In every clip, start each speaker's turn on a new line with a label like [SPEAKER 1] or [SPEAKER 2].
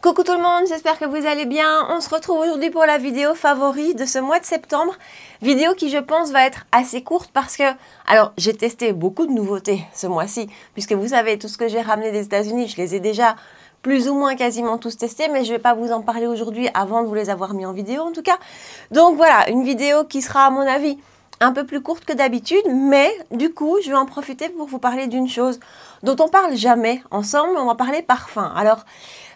[SPEAKER 1] Coucou tout le monde, j'espère que vous allez bien. On se retrouve aujourd'hui pour la vidéo favori de ce mois de septembre. Vidéo qui je pense va être assez courte parce que, alors j'ai testé beaucoup de nouveautés ce mois-ci, puisque vous savez tout ce que j'ai ramené des États-Unis, je les ai déjà plus ou moins quasiment tous testés, mais je ne vais pas vous en parler aujourd'hui avant de vous les avoir mis en vidéo en tout cas. Donc voilà, une vidéo qui sera à mon avis un peu plus courte que d'habitude, mais du coup je vais en profiter pour vous parler d'une chose dont on parle jamais ensemble, on va parler parfum. Alors,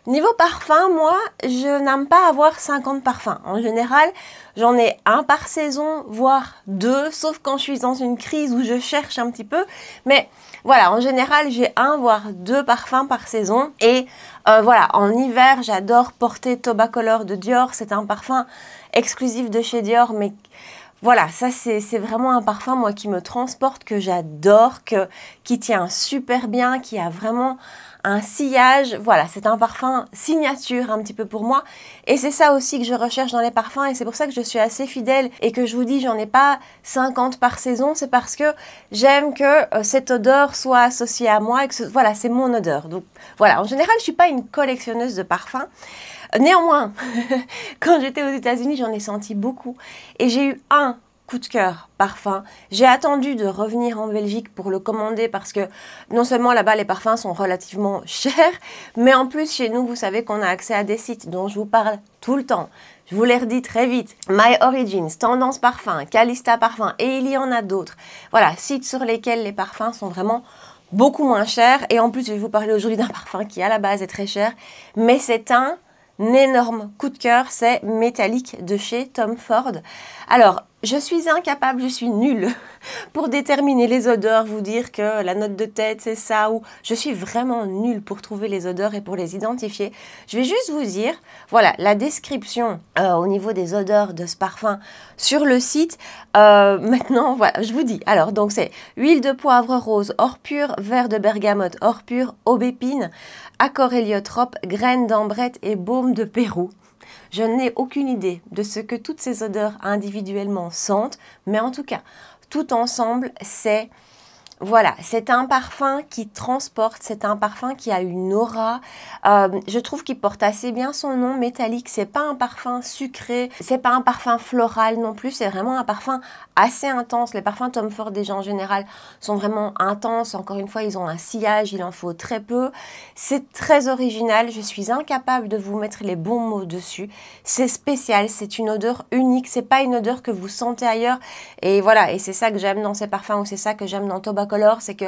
[SPEAKER 1] niveau parfum, moi, je n'aime pas avoir 50 parfums. En général, j'en ai un par saison, voire deux, sauf quand je suis dans une crise où je cherche un petit peu. Mais voilà, en général, j'ai un, voire deux parfums par saison. Et voilà, en hiver, j'adore porter Tobacolor de Dior. C'est un parfum exclusif de chez Dior, mais voilà, ça c'est vraiment un parfum, moi, qui me transporte, que j'adore, qui tient super bien, qui a vraiment un sillage. Voilà, c'est un parfum signature un petit peu pour moi. Et c'est ça aussi que je recherche dans les parfums. Et c'est pour ça que je suis assez fidèle et que je vous dis, j'en ai pas 50 par saison. C'est parce que j'aime que cette odeur soit associée à moi et que voilà, c'est mon odeur. Donc voilà, en général, je suis pas une collectionneuse de parfums. Néanmoins, quand j'étais aux États-Unis, j'en ai senti beaucoup. Et j'ai eu un coup de cœur parfum. J'ai attendu de revenir en Belgique pour le commander parce que non seulement là-bas les parfums sont relativement chers, mais en plus chez nous, vous savez qu'on a accès à des sites dont je vous parle tout le temps. Je vous les redis très vite. My Origins, Tendance Parfum, Calista Parfum et il y en a d'autres. Voilà, sites sur lesquels les parfums sont vraiment beaucoup moins chers. Et en plus, je vais vous parler aujourd'hui d'un parfum qui à la base est très cher, mais c'est un énorme coup de cœur, c'est Métallique de chez Tom Ford. Alors, je suis incapable, je suis nulle pour déterminer les odeurs, vous dire que la note de tête c'est ça, ou je suis vraiment nulle pour trouver les odeurs et pour les identifier. Je vais juste vous dire, voilà, la description au niveau des odeurs de ce parfum sur le site. Maintenant, voilà, je vous dis. Alors, donc c'est huile de poivre rose, or pur, vert de bergamote, or pur, aubépine, accord héliotrope, graines d'ambrette et baume de Pérou. Je n'ai aucune idée de ce que toutes ces odeurs individuellement sentent, mais en tout cas, tout ensemble, c'est voilà, c'est un parfum qui transporte, c'est un parfum qui a une aura. Je trouve qu'il porte assez bien son nom, Métallique. C'est pas un parfum sucré, c'est pas un parfum floral non plus, c'est vraiment un parfum assez intense. Les parfums Tom Ford déjà en général sont vraiment intenses. Encore une fois, ils ont un sillage, il en faut très peu. C'est très original, je suis incapable de vous mettre les bons mots dessus. C'est spécial, c'est une odeur unique, c'est pas une odeur que vous sentez ailleurs. Et voilà, et c'est ça que j'aime dans ces parfums, ou c'est ça que j'aime dans Tobacolor. C'est que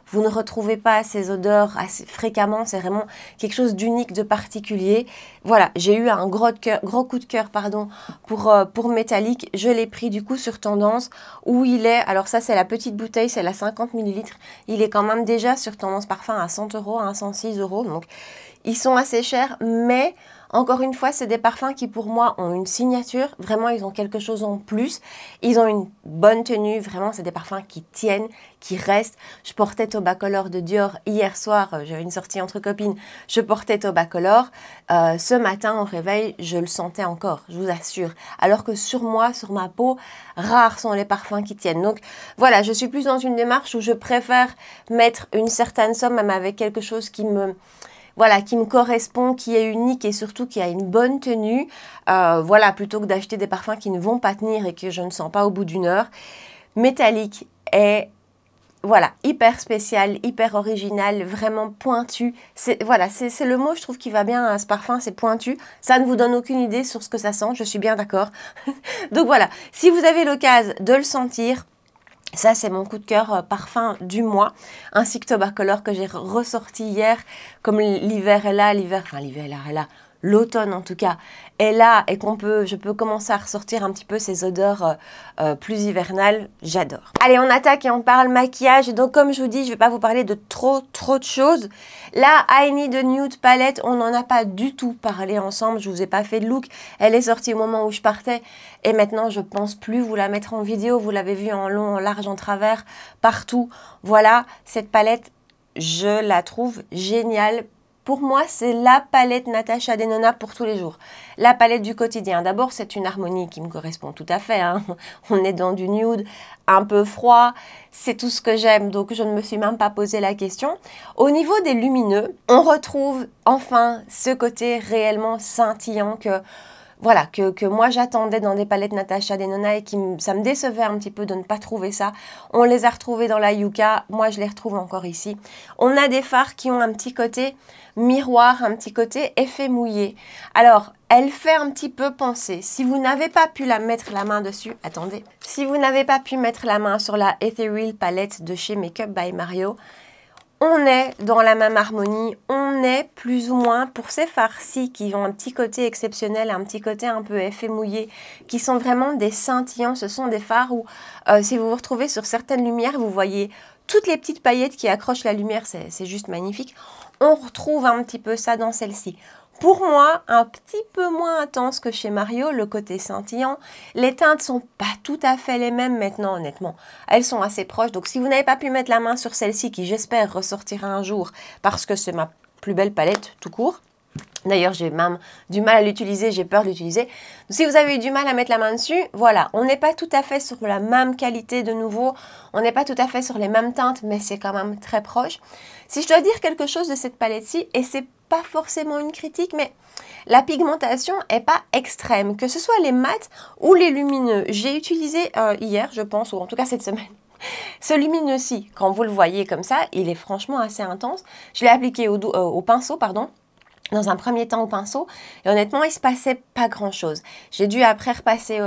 [SPEAKER 1] vous ne retrouvez pas ces odeurs assez fréquemment, c'est vraiment quelque chose d'unique, de particulier. Voilà, j'ai eu un gros coup de cœur pardon, pour Métallique. Je l'ai pris du coup sur Tendance où il est, alors ça c'est la petite bouteille, c'est la 50 ml. Il est quand même déjà sur Tendance Parfum à 100 €, à 106 €. Donc ils sont assez chers, mais encore une fois, c'est des parfums qui pour moi ont une signature. Vraiment, ils ont quelque chose en plus. Ils ont une bonne tenue. Vraiment, c'est des parfums qui tiennent, qui restent. Je portais Tobacolor de Dior hier soir. J'avais une sortie entre copines. Je portais Tobacolor. Ce matin, au réveil, je le sentais encore, je vous assure. Alors que sur moi, sur ma peau, rares sont les parfums qui tiennent. Donc voilà, je suis plus dans une démarche où je préfère mettre une certaine somme, même avec quelque chose qui me... Voilà, qui me correspond, qui est unique et surtout qui a une bonne tenue. Voilà, plutôt que d'acheter des parfums qui ne vont pas tenir et que je ne sens pas au bout d'une heure. Métallique est, voilà, hyper spécial, hyper original, vraiment pointu. Voilà, c'est le mot, je trouve, qui va bien à ce parfum, c'est pointu. Ça ne vous donne aucune idée sur ce que ça sent, je suis bien d'accord. Donc voilà, si vous avez l'occasion de le sentir, ça, c'est mon coup de cœur parfum du mois, ainsi que Tobacolor que j'ai ressorti hier. Comme l'hiver est là, l'automne en tout cas est là et je peux commencer à ressortir un petit peu ces odeurs plus hivernales, j'adore. Allez, on attaque et on parle maquillage. Donc comme je vous dis, je ne vais pas vous parler de trop de choses. Là, I Need a Nude Palette, on n'en a pas du tout parlé ensemble, je vous ai pas fait de look. Elle est sortie au moment où je partais et maintenant je pense plus vous la mettre en vidéo. Vous l'avez vue en long, en large, en travers, partout. Voilà, cette palette, je la trouve géniale. pour moi, c'est la palette Natasha Denona pour tous les jours. La palette du quotidien. D'abord, c'est une harmonie qui me correspond tout à fait. Hein. On est dans du nude, un peu froid. C'est tout ce que j'aime, donc je ne me suis même pas posé la question. Au niveau des lumineux, on retrouve enfin ce côté réellement scintillant que... Voilà, que moi j'attendais dans des palettes Natasha Denona et ça me décevait un petit peu de ne pas trouver ça. On les a retrouvés dans la Yuka, moi je les retrouve encore ici. On a des fards qui ont un petit côté miroir, un petit côté effet mouillé. Alors, elle fait un petit peu penser, si vous n'avez pas pu mettre la main dessus, attendez, si vous n'avez pas pu mettre la main sur la Ethereal palette de chez Makeup by Mario, on est dans la même harmonie, on est plus ou moins pour ces farcis qui ont un petit côté exceptionnel, un petit côté un peu effet mouillé, qui sont vraiment des scintillants. Ce sont des fards où, si vous vous retrouvez sur certaines lumières, vous voyez toutes les petites paillettes qui accrochent la lumière, c'est juste magnifique. On retrouve un petit peu ça dans celle-ci. Pour moi, un petit peu moins intense que chez Mario, le côté scintillant. Les teintes sont pas tout à fait les mêmes maintenant, honnêtement. Elles sont assez proches, donc si vous n'avez pas pu mettre la main sur celle-ci, qui j'espère ressortira un jour, parce que c'est ma plus belle palette tout court. D'ailleurs, j'ai même du mal à l'utiliser, j'ai peur de l'utiliser. Si vous avez eu du mal à mettre la main dessus, voilà, on n'est pas tout à fait sur la même qualité de nouveau, on n'est pas tout à fait sur les mêmes teintes, mais c'est quand même très proche. Si je dois dire quelque chose de cette palette-ci, et c'est pas forcément une critique, mais la pigmentation est pas extrême, que ce soit les mats ou les lumineux. J'ai utilisé hier, je pense, ou en tout cas cette semaine, ce lumineux-ci. Quand vous le voyez comme ça, il est franchement assez intense. Je l'ai appliqué au pinceau, pardon. Dans un premier temps au pinceau, et honnêtement, il se passait pas grand-chose. J'ai dû après repasser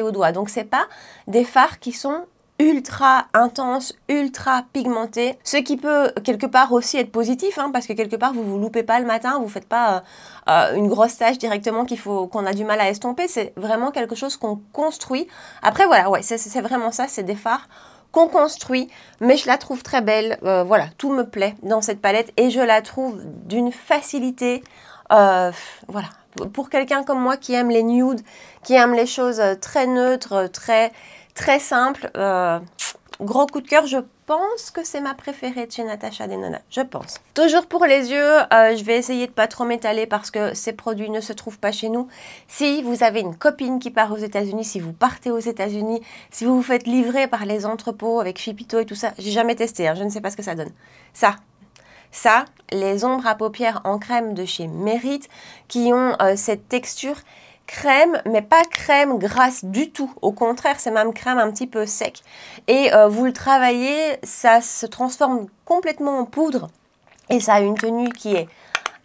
[SPEAKER 1] au doigt. Donc, c'est pas des fards qui sont ultra intenses, ultra pigmentés, ce qui peut quelque part aussi être positif, hein, parce que quelque part, vous loupez pas le matin, vous faites pas une grosse tache directement qu'on a du mal à estomper. C'est vraiment quelque chose qu'on construit. Après, voilà, ouais, c'est vraiment ça, c'est des fards qu'on construit, mais je la trouve très belle. Voilà, tout me plaît dans cette palette et je la trouve d'une facilité. Voilà, pour quelqu'un comme moi qui aime les nudes, qui aime les choses très neutres, très simples, gros coup de cœur. Je pense que c'est ma préférée de chez Natasha Denona, je pense. Toujours pour les yeux, je vais essayer de pas trop m'étaler parce que ces produits ne se trouvent pas chez nous. Si vous avez une copine qui part aux États-Unis, si vous partez aux États-Unis, si vous vous faites livrer par les entrepôts avec Shipito et tout ça, j'ai jamais testé, hein, je ne sais pas ce que ça donne. Ça, les ombres à paupières en crème de chez Merit qui ont cette texture crème, mais pas crème grasse du tout. Au contraire, c'est même crème un petit peu sec. Et vous le travaillez, ça se transforme complètement en poudre. Et ça a une tenue qui est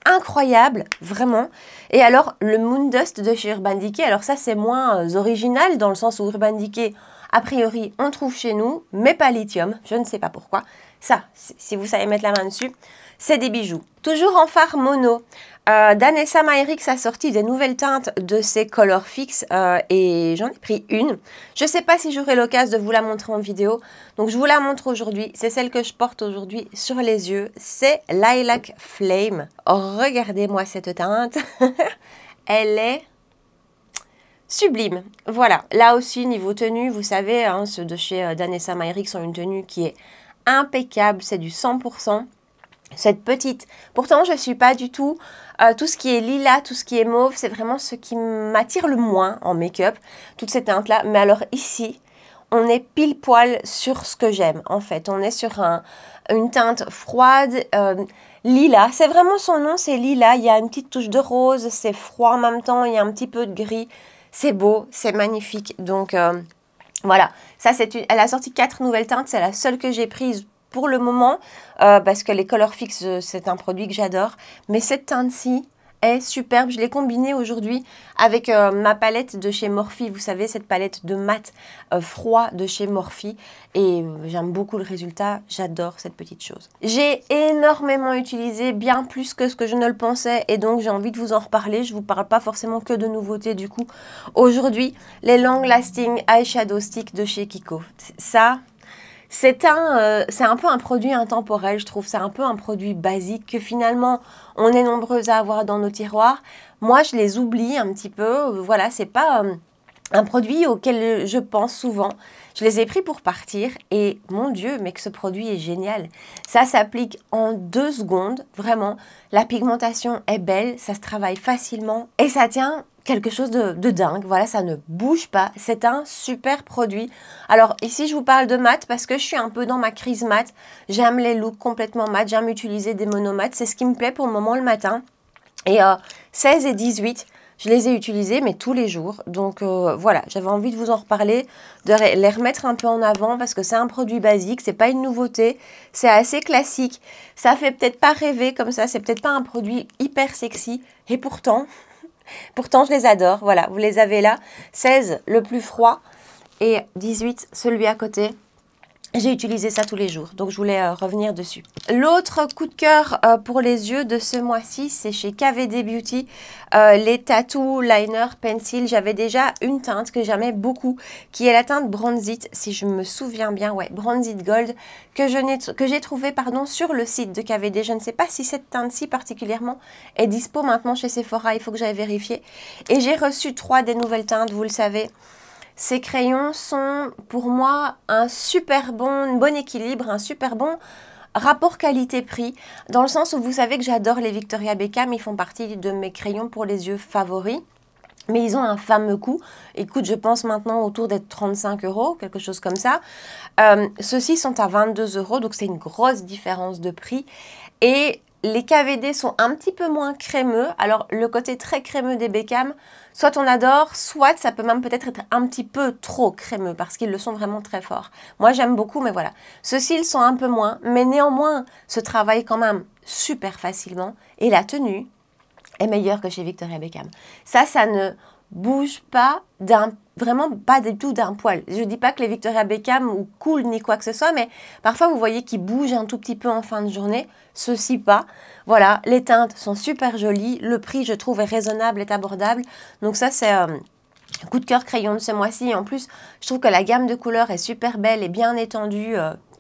[SPEAKER 1] incroyable, vraiment. Et alors, le Moon Dust de chez Urban Decay, alors ça, c'est moins original, dans le sens où Urban Decay, a priori, on trouve chez nous, mais pas lithium. Je ne sais pas pourquoi. Ça, si vous savez mettre la main dessus, c'est des bijoux. Toujours en fard mono. Danessa Myricks a sorti des nouvelles teintes de ses Color Fix et j'en ai pris une. Je ne sais pas si j'aurai l'occasion de vous la montrer en vidéo, donc je vous la montre aujourd'hui. C'est celle que je porte aujourd'hui sur les yeux. C'est Lilac Flame. Oh, regardez-moi cette teinte. Elle est sublime. Voilà, là aussi niveau tenue, vous savez, hein, ceux de chez Danessa Myricks ont une tenue qui est impeccable, c'est du 100%. Cette petite, pourtant je ne suis pas du tout, tout ce qui est lilas, tout ce qui est mauve, c'est vraiment ce qui m'attire le moins en make-up, toutes ces teintes-là. Mais alors ici, on est pile poil sur ce que j'aime en fait. On est sur une teinte froide, lilas, c'est vraiment son nom, c'est lilas. Il y a une petite touche de rose, c'est froid en même temps, il y a un petit peu de gris. C'est beau, c'est magnifique. Donc voilà, ça elle a sorti 4 nouvelles teintes, c'est la seule que j'ai prise pour le moment, parce que les Color Fix, c'est un produit que j'adore. Mais cette teinte-ci est superbe. Je l'ai combinée aujourd'hui avec ma palette de chez Morphe. Vous savez, cette palette de mat froid de chez Morphe. Et j'aime beaucoup le résultat. J'adore cette petite chose. J'ai énormément utilisé, bien plus que ce que je ne le pensais. Et donc, j'ai envie de vous en reparler. Je ne vous parle pas forcément que de nouveautés du coup. Aujourd'hui, les Long Lasting Eyeshadow Stick de chez Kiko. Ça... c'est un peu un produit intemporel, je trouve. C'est un peu un produit basique que finalement, on est nombreux à avoir dans nos tiroirs. Moi, je les oublie un petit peu. Voilà, c'est pas un produit auquel je pense souvent. Je les ai pris pour partir et mon Dieu, mais que ce produit est génial. Ça s'applique en 2 secondes, vraiment. La pigmentation est belle, ça se travaille facilement et ça tient quelque chose de dingue. Voilà, ça ne bouge pas. C'est un super produit. Alors ici, je vous parle de mat parce que je suis un peu dans ma crise mat. J'aime les looks complètement mat, j'aime utiliser des monomats. C'est ce qui me plaît pour le moment le matin. Et 16 et 18, je les ai utilisés, mais tous les jours. Donc voilà, j'avais envie de vous en reparler, de les remettre un peu en avant parce que c'est un produit basique, c'est pas une nouveauté, c'est assez classique. Ça fait peut-être pas rêver comme ça, c'est peut-être pas un produit hyper sexy. Et pourtant, je les adore. Voilà, vous les avez là. 16, le plus froid, et 18, celui à côté. J'ai utilisé ça tous les jours, donc je voulais revenir dessus. L'autre coup de cœur pour les yeux de ce mois-ci, c'est chez KVD Beauty, les Tattoo Liner Pencil. J'avais déjà une teinte que j'aimais beaucoup, qui est la teinte Bronzit, si je me souviens bien, ouais, Bronzit Gold, que j'ai trouvé sur le site de KVD. Je ne sais pas si cette teinte-ci particulièrement est dispo maintenant chez Sephora, il faut que j'aille vérifier. Et j'ai reçu 3 des nouvelles teintes, vous le savez. Ces crayons sont pour moi un bon équilibre, un super bon rapport qualité-prix, dans le sens où vous savez que j'adore les Victoria Beckham, ils font partie de mes crayons pour les yeux favoris. Mais ils ont un fameux coût. Écoute, je pense maintenant autour d'être 35 €, quelque chose comme ça. Ceux-ci sont à 22 €, donc c'est une grosse différence de prix. Et les KVD sont un petit peu moins crémeux. Alors, le côté très crémeux des Beckham, soit on adore, soit ça peut même peut-être être un petit peu trop crémeux parce qu'ils le sont vraiment très forts. Moi, j'aime beaucoup, mais voilà. Ceux-ci, ils sont un peu moins, mais néanmoins, se travaillent quand même super facilement. Et la tenue est meilleure que chez Victoria Beckham. Ça ne bouge pas vraiment pas du tout d'un poil. Je ne dis pas que les Victoria Beckham ou cool ni quoi que ce soit, mais parfois vous voyez qu'ils bougent un tout petit peu en fin de journée. Ceux-ci pas. Voilà, les teintes sont super jolies. Le prix, je trouve, est raisonnable, est abordable. Donc ça, c'est un coup de cœur crayon de ce mois-ci. En plus, je trouve que la gamme de couleurs est super belle et bien étendue.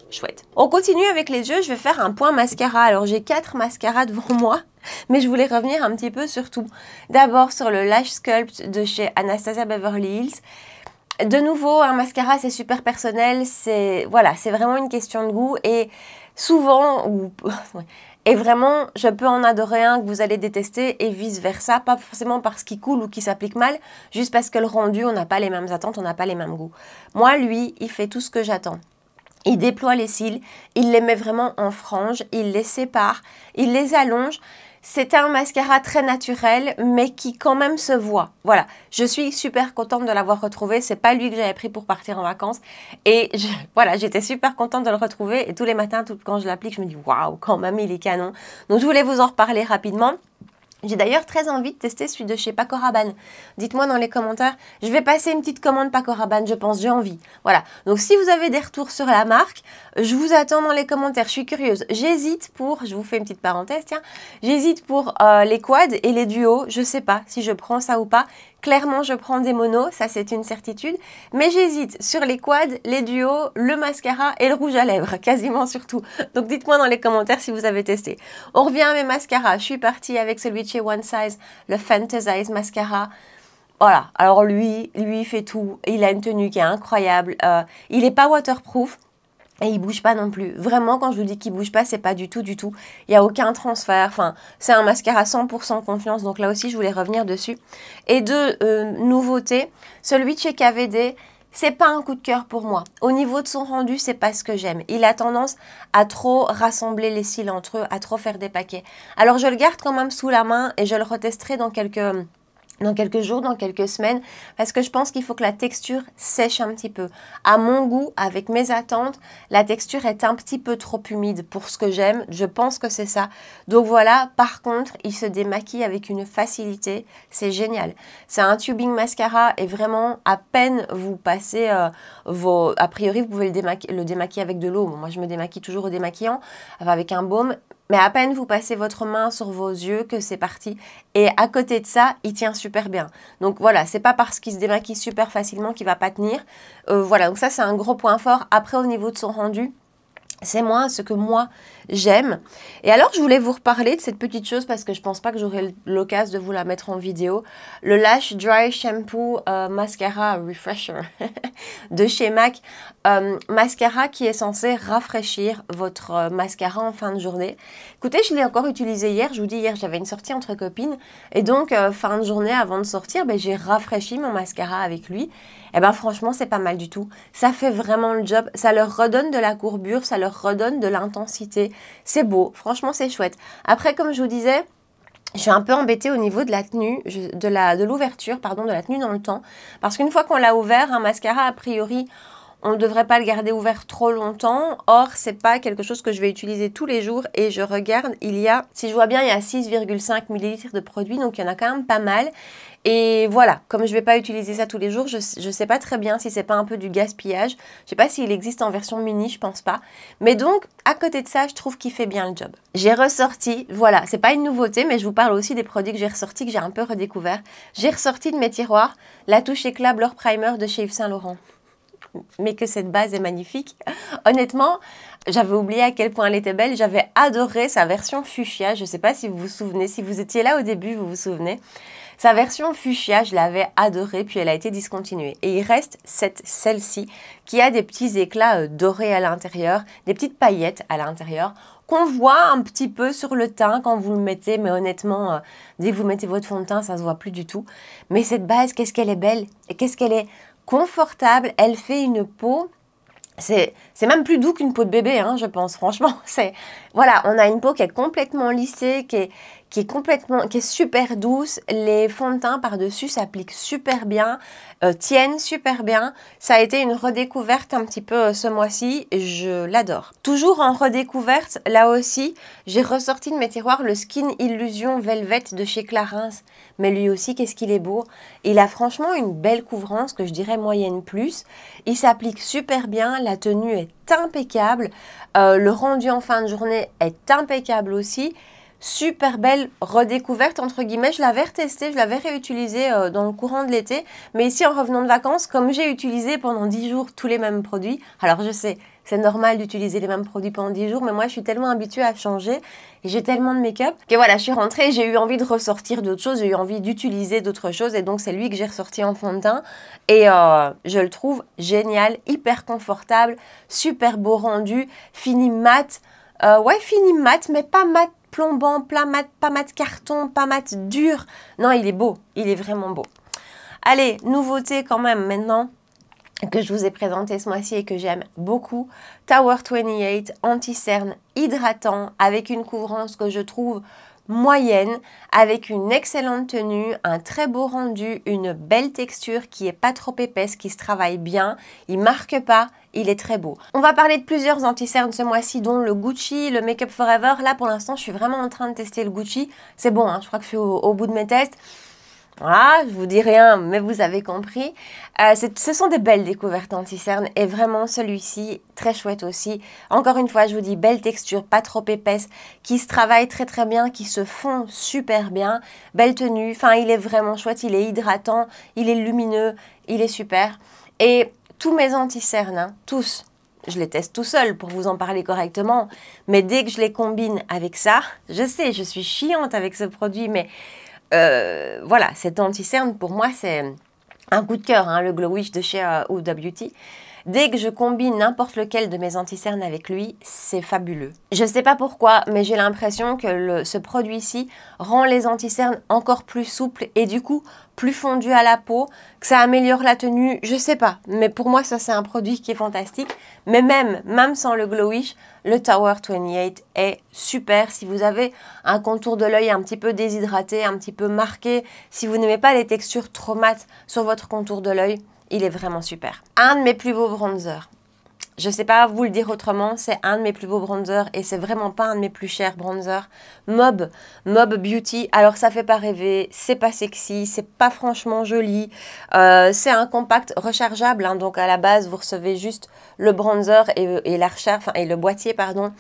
[SPEAKER 1] Chouette. On continue avec les yeux. Je vais faire un point mascara. Alors, j'ai 4 mascaras devant moi, mais je voulais revenir un petit peu sur tout. D'abord, sur le Lash Sculpt de chez Anastasia Beverly Hills. De nouveau, un mascara, c'est super personnel. C'est vraiment une question de goût. Et souvent, et vraiment, je peux en adorer un que vous allez détester et vice-versa. Pas forcément parce qu'il coule ou qu'il s'applique mal, juste parce que le rendu, on n'a pas les mêmes attentes, on n'a pas les mêmes goûts. Moi, lui, il fait tout ce que j'attends. Il déploie les cils, il les met vraiment en franges, il les sépare, il les allonge. C'est un mascara très naturel, mais qui quand même se voit. Voilà, je suis super contente de l'avoir retrouvé. C'est pas lui que j'avais pris pour partir en vacances. Et voilà, j'étais super contente de le retrouver. Et tous les matins, quand je l'applique, je me dis waouh, quand même, il est canon. Donc, je voulais vous en reparler rapidement. J'ai d'ailleurs très envie de tester celui de chez Paco Rabanne. Dites-moi dans les commentaires. Je vais passer une petite commande Paco Rabanne, je pense, j'ai envie. Voilà. Donc, si vous avez des retours sur la marque, je vous attends dans les commentaires. Je suis curieuse. J'hésite je vous fais une petite parenthèse, tiens. J'hésite pour les quads et les duos. Je sais pas si je prends ça ou pas. Clairement, je prends des monos, ça c'est une certitude. Mais j'hésite sur les quads, les duos, le mascara et le rouge à lèvres, quasiment sur tout. Donc dites-moi dans les commentaires si vous avez testé. On revient à mes mascaras. Je suis partie avec celui de chez One Size, le Fantasize Mascara. Voilà, alors lui, il fait tout. Il a une tenue qui est incroyable. Il n'est pas waterproof. Et il bouge pas non plus. Vraiment, quand je vous dis qu'il bouge pas, c'est pas du tout. Il n'y a aucun transfert. Enfin, c'est un mascara 100% confiance. Donc là aussi, je voulais revenir dessus. Et de nouveautés, celui de chez KVD, c'est pas un coup de cœur pour moi. Au niveau de son rendu, c'est pas ce que j'aime. Il a tendance à trop rassembler les cils entre eux, à trop faire des paquets. Alors, je le garde quand même sous la main et je le retesterai dans quelques jours, dans quelques semaines, parce que je pense qu'il faut que la texture sèche un petit peu. À mon goût, avec mes attentes, la texture est un petit peu trop humide pour ce que j'aime. Je pense que c'est ça. Donc voilà, par contre, il se démaquille avec une facilité. C'est génial. C'est un tubing mascara et vraiment, à peine vous passez A priori, vous pouvez le démaquiller avec de l'eau. Bon, moi, je me démaquille toujours au démaquillant, avec un baume. Mais à peine vous passez votre main sur vos yeux que c'est parti. Et à côté de ça, il tient super bien. Donc voilà, c'est pas parce qu'il se démaquille super facilement qu'il va pas tenir. Voilà, donc ça c'est un gros point fort. Après, au niveau de son rendu, C'est moins ce que moi j'aime. Et alors je voulais vous reparler de cette petite chose parce que je pense pas que j'aurai l'occasion de vous la mettre en vidéo. Le Lash Dry Shampoo Mascara Refresher de chez MAC. Mascara qui est censé rafraîchir votre mascara en fin de journée. Écoutez, je l'ai encore utilisé hier. Je vous dis, hier j'avais une sortie entre copines. Et donc fin de journée avant de sortir, j'ai rafraîchi mon mascara avec lui. Et ben franchement, c'est pas mal du tout. Ça fait vraiment le job. Ça leur redonne de la courbure, ça leur redonne de l'intensité. C'est beau. Franchement, c'est chouette. Après, comme je vous disais, je suis un peu embêtée au niveau de la tenue, de l'ouverture, pardon, de la tenue dans le temps. Parce qu'une fois qu'on l'a ouvert, un mascara, a priori, on ne devrait pas le garder ouvert trop longtemps. Or, c'est pas quelque chose que je vais utiliser tous les jours. Et je regarde, il y a, si je vois bien, il y a 6,5 ml de produit. Donc, il y en a quand même pas mal. Et voilà, comme je ne vais pas utiliser ça tous les jours, je ne sais pas très bien si c'est pas un peu du gaspillage. Je ne sais pas s'il existe en version mini, je pense pas. Mais donc, à côté de ça, je trouve qu'il fait bien le job. J'ai ressorti, voilà, c'est pas une nouveauté, mais je vous parle aussi des produits que j'ai ressortis, que j'ai un peu redécouvert. J'ai ressorti de mes tiroirs la touche éclat Blur Primer de chez Yves Saint Laurent. Mais que cette base est magnifique. Honnêtement, j'avais oublié à quel point elle était belle. J'avais adoré sa version fuchsia. Je ne sais pas si vous vous souvenez, si vous étiez là au début, vous vous souvenez. Sa version fuchsia, je l'avais adorée, puis elle a été discontinuée. Et il reste celle-ci, qui a des petits éclats dorés à l'intérieur, des petites paillettes à l'intérieur, qu'on voit un petit peu sur le teint quand vous le mettez, mais honnêtement, dès que vous mettez votre fond de teint, ça ne se voit plus du tout. Mais cette base, qu'est-ce qu'elle est belle et qu'est-ce qu'elle est confortable, elle fait une peau, c'est même plus doux qu'une peau de bébé, hein, je pense, franchement. Voilà, on a une peau qui est complètement lissée, qui est super douce. Les fonds de teint par-dessus s'appliquent super bien, tiennent super bien. Ça a été une redécouverte un petit peu ce mois-ci, je l'adore. Toujours en redécouverte, là aussi, j'ai ressorti de mes tiroirs le Skin Illusion Velvet de chez Clarins. Mais lui aussi, qu'est-ce qu'il est beau. Il a franchement une belle couvrance, que je dirais moyenne plus. Il s'applique super bien, la tenue est impeccable. Le rendu en fin de journée est impeccable aussi. Super belle redécouverte, entre guillemets. Je l'avais retesté, je l'avais réutilisé dans le courant de l'été. Mais ici, en revenant de vacances, comme j'ai utilisé pendant 10 jours tous les mêmes produits, alors je sais, c'est normal d'utiliser les mêmes produits pendant 10 jours, mais moi, je suis tellement habituée à changer et j'ai tellement de make-up que voilà, je suis rentrée et j'ai eu envie de ressortir d'autres choses, j'ai eu envie d'utiliser d'autres choses et donc c'est lui que j'ai ressorti en fond de teint et je le trouve génial, hyper confortable, super beau rendu, fini mat, ouais, fini mat, mais pas mat plombant, pas mat carton, pas mat dur. Non, il est beau, il est vraiment beau. Allez, nouveauté quand même maintenant que je vous ai présenté ce mois-ci et que j'aime beaucoup. Tower 28 anti-cerne hydratant avec une couvrance que je trouve moyenne, avec une excellente tenue, un très beau rendu, une belle texture qui est pas trop épaisse, qui se travaille bien, il marque pas, il est très beau. On va parler de plusieurs anti-cernes ce mois-ci, dont le Gucci, le Make Up Forever. Là, pour l'instant, je suis vraiment en train de tester le Gucci. C'est bon, hein, je crois que je suis au bout de mes tests. Voilà, je vous dis rien, mais vous avez compris. Ce sont des belles découvertes anti-cernes et vraiment celui-ci, très chouette aussi. Encore une fois, je vous dis, belle texture, pas trop épaisse, qui se travaille très très bien, qui se fond super bien. Belle tenue, enfin il est vraiment chouette, il est hydratant, il est lumineux, il est super. Et tous mes anti-cernes, hein, tous, je les teste tout seul pour vous en parler correctement, mais dès que je les combine avec ça, je sais, je suis chiante avec ce produit, mais voilà, cet anti-cerne pour moi c'est un coup de cœur, hein, le Glow Wish de chez Huda Beauty. Dès que je combine n'importe lequel de mes anti-cernes avec lui, c'est fabuleux. Je ne sais pas pourquoi, mais j'ai l'impression que ce produit-ci rend les anti-cernes encore plus souples et du coup plus fondus à la peau, que ça améliore la tenue, je sais pas. Mais pour moi, ça c'est un produit qui est fantastique. Mais même sans le Glow Wish, le Tower 28 est super. Si vous avez un contour de l'œil un petit peu déshydraté, un petit peu marqué, si vous n'aimez pas les textures trop mates sur votre contour de l'œil, il est vraiment super. Un de mes plus beaux bronzers. Je ne sais pas vous le dire autrement, c'est un de mes plus beaux bronzers et c'est vraiment pas un de mes plus chers bronzers. Mob Beauty. Alors ça fait pas rêver, c'est pas sexy, c'est pas franchement joli. C'est un compact rechargeable, hein, donc à la base vous recevez juste le bronzer et la recharge, enfin, et le boîtier pardon.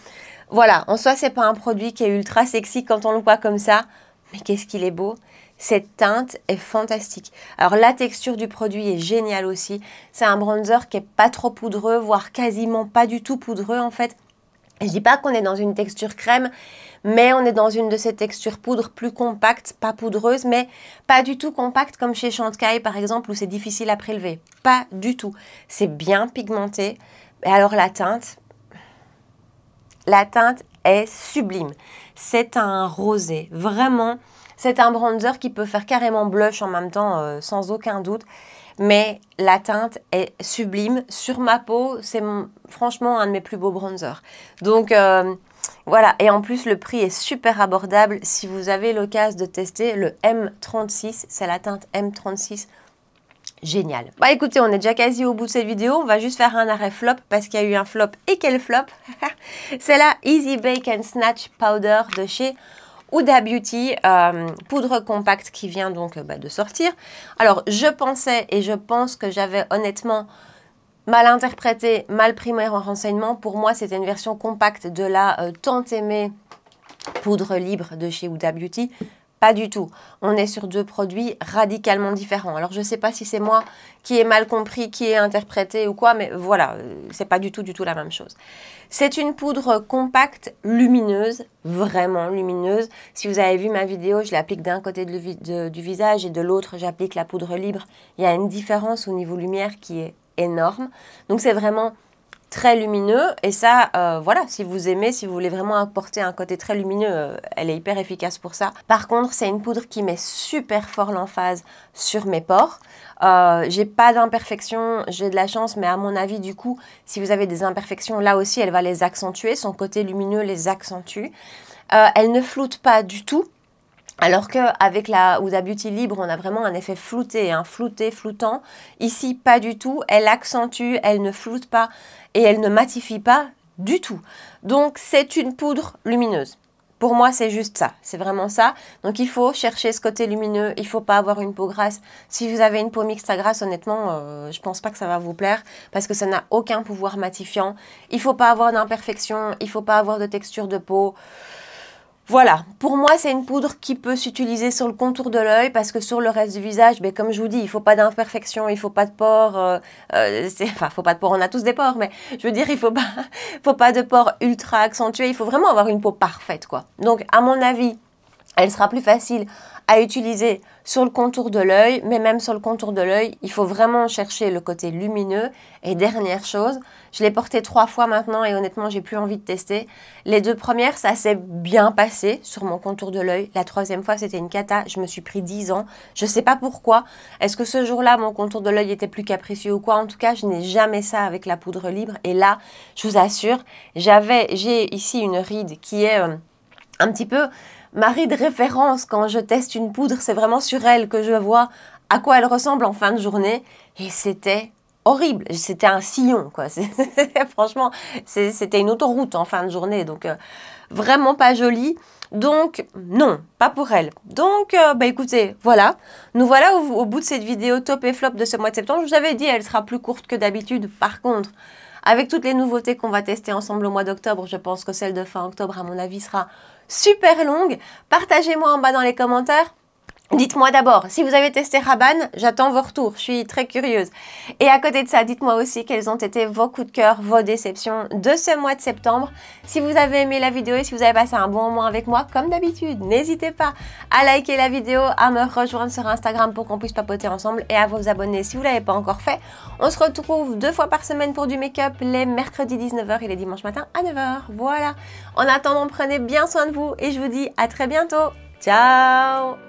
[SPEAKER 1] Voilà, en soi c'est pas un produit qui est ultra sexy quand on le voit comme ça, mais qu'est-ce qu'il est beau. Cette teinte est fantastique. Alors la texture du produit est géniale aussi. C'est un bronzer qui est pas trop poudreux, voire quasiment pas du tout poudreux en fait. Je dis pas qu'on est dans une texture crème, mais on est dans une de ces textures poudre plus compactes, pas poudreuse, mais pas du tout compacte comme chez Chantecaille par exemple, où c'est difficile à prélever. Pas du tout. C'est bien pigmenté. Et alors la teinte est sublime. C'est un rosé, vraiment. C'est un bronzer qui peut faire carrément blush en même temps, sans aucun doute. Mais la teinte est sublime. Sur ma peau, c'est franchement un de mes plus beaux bronzers. Donc voilà, et en plus le prix est super abordable. Si vous avez l'occasion de tester le M36, c'est la teinte M36. Génial. Bah écoutez, on est déjà quasi au bout de cette vidéo. On va juste faire un arrêt flop parce qu'il y a eu un flop. Et quel flop? C'est la Easy Bake and Snatch Powder de chez Huda Beauty, poudre compacte qui vient donc de sortir. Alors, je pensais et je pense que j'avais honnêtement mal interprété, mal pris mes renseignements. Pour moi, c'était une version compacte de la tant aimée poudre libre de chez Huda Beauty. Pas du tout. On est sur deux produits radicalement différents. Alors, je ne sais pas si c'est moi qui ai mal compris, qui ai interprété ou quoi, mais voilà, c'est pas du tout la même chose. C'est une poudre compacte, lumineuse, vraiment lumineuse. Si vous avez vu ma vidéo, je l'applique d'un côté du visage et de l'autre, j'applique la poudre libre. Il y a une différence au niveau lumière qui est énorme. Donc, c'est vraiment très lumineux et ça, voilà, si vous aimez, si vous voulez vraiment apporter un côté très lumineux, elle est hyper efficace pour ça. Par contre, c'est une poudre qui met super fort l'emphase sur mes pores. J'ai pas d'imperfections, j'ai de la chance, mais à mon avis, du coup, si vous avez des imperfections, là aussi, elle va les accentuer. Son côté lumineux les accentue. Elle ne floute pas du tout. Alors qu'avec la Huda Beauty Libre, on a vraiment un effet flouté, flouté, floutant. Ici, pas du tout. Elle accentue, elle ne floute pas et elle ne matifie pas du tout. Donc, c'est une poudre lumineuse. Pour moi, c'est juste ça. C'est vraiment ça. Donc, il faut chercher ce côté lumineux. Il ne faut pas avoir une peau grasse. Si vous avez une peau mixte à grasse, honnêtement, je ne pense pas que ça va vous plaire parce que ça n'a aucun pouvoir matifiant. Il ne faut pas avoir d'imperfection. Il ne faut pas avoir de texture de peau. Voilà, pour moi, c'est une poudre qui peut s'utiliser sur le contour de l'œil parce que sur le reste du visage, comme je vous dis, il ne faut pas d'imperfection, il ne faut pas de pores. Enfin, faut pas de pores, on a tous des pores, mais je veux dire, il ne faut pas de pores ultra accentués. Il faut vraiment avoir une peau parfaite, quoi. Donc, à mon avis, elle sera plus facile à utiliser sur le contour de l'œil, mais même sur le contour de l'œil, il faut vraiment chercher le côté lumineux. Et dernière chose, je l'ai portée 3 fois maintenant et honnêtement, j'ai plus envie de tester. Les 2 premières, ça s'est bien passé sur mon contour de l'œil. La 3e fois, c'était une cata. Je me suis pris 10 ans. Je ne sais pas pourquoi. Est-ce que ce jour-là, mon contour de l'œil était plus capricieux ou quoi? En tout cas, je n'ai jamais ça avec la poudre libre. Et là, je vous assure, j'ai ici une ride qui est un petit peu ma ride référence quand je teste une poudre. C'est vraiment sur elle que je vois à quoi elle ressemble en fin de journée. Et c'était horrible. C'était un sillon, quoi. Franchement, c'était une autoroute en fin de journée. Donc, vraiment pas joli. Donc, non, pas pour elle. Donc, écoutez, voilà. Nous voilà au bout de cette vidéo top et flop de ce mois de septembre. Je vous avais dit, elle sera plus courte que d'habitude. Par contre, avec toutes les nouveautés qu'on va tester ensemble au mois d'octobre, je pense que celle de fin octobre, à mon avis, sera super longue. Partagez-moi en bas dans les commentaires. Dites-moi d'abord, si vous avez testé Rabanne, j'attends vos retours, je suis très curieuse. Et à côté de ça, dites-moi aussi quels ont été vos coups de cœur, vos déceptions de ce mois de septembre. Si vous avez aimé la vidéo et si vous avez passé un bon moment avec moi, comme d'habitude, n'hésitez pas à liker la vidéo, à me rejoindre sur Instagram pour qu'on puisse papoter ensemble et à vous abonner si vous ne l'avez pas encore fait. On se retrouve 2 fois par semaine pour du make-up, les mercredis 19h et les dimanches matin à 9h. Voilà. En attendant, prenez bien soin de vous et je vous dis à très bientôt. Ciao!